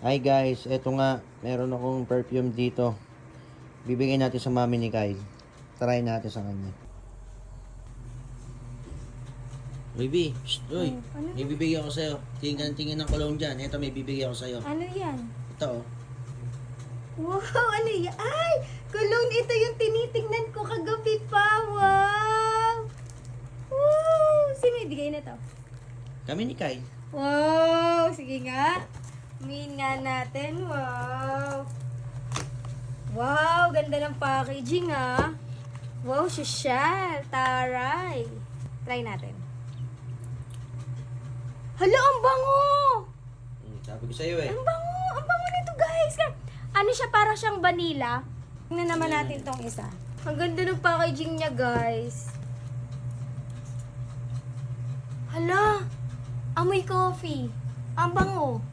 Hi guys, eto nga, meron akong perfume dito. Bibigyan natin sa mami ni Kyle. Try natin sa kanya. Baby, uy, ano? may bibigyan ko sa'yo. Tingin ng cologne dyan. Eto, may bibigyan ko sa'yo. Ano yan? Ito, oh. Wow, ano yan? Ay, cologne, ito yung tinitingnan ko kagabi pa. Wow! Wow! Sino ibigay na to? Kami ni Kyle. Wow! Sige nga. Humihin nga natin. Wow! Wow! Ganda ng packaging ah. Wow, sosyal. Taray. Try natin. Hala, ang bango! Sabi ko sa'yo eh. Ang bango! Ang bango nito, guys! Ano siya, para siyang vanilla. Tingnan naman natin tong isa. Ang ganda ng packaging niya, guys. Hala! Amoy coffee. Ang bango.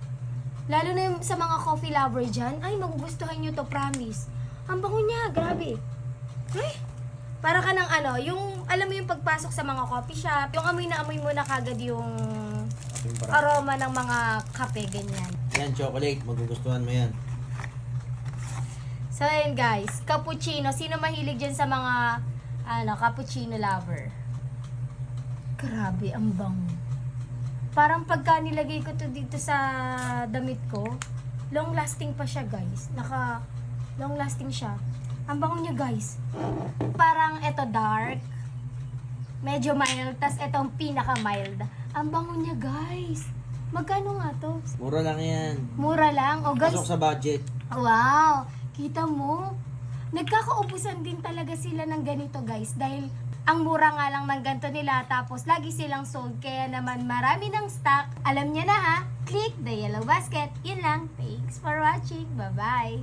Lalo na yung sa mga coffee lover dyan. Ay, magugustuhan nyo to, promise. Ang bango niya, grabe. Ay! Para ka ng ano, yung, alam mo yung pagpasok sa mga coffee shop, yung amoy na amoy mo na kagad yung aroma ng mga kape, ganyan. Yan, chocolate. Magugustuhan mo yan. So, ayan guys, cappuccino. Sino mahilig dyan sa mga, cappuccino lover? Grabe, ang bango. Parang pagka nilagay ko to dito sa damit ko, long lasting pa siya guys. Long lasting siya. Ang bango niya guys. Parang eto dark. Medyo mild. Tas etong pinaka mild. Ang bango niya guys. Magkano nga to? Mura lang yan. Mura lang. O guys. Pasok sa budget. Wow! Kita mo? Nagkakaubusan din talaga sila ng ganito guys. Dahil ang mura nga lang ng ganito nila. Tapos lagi silang sold. Kaya naman marami ng stock. Alam niya na ha. Click the yellow basket. Yun lang. Thanks for watching. Bye-bye.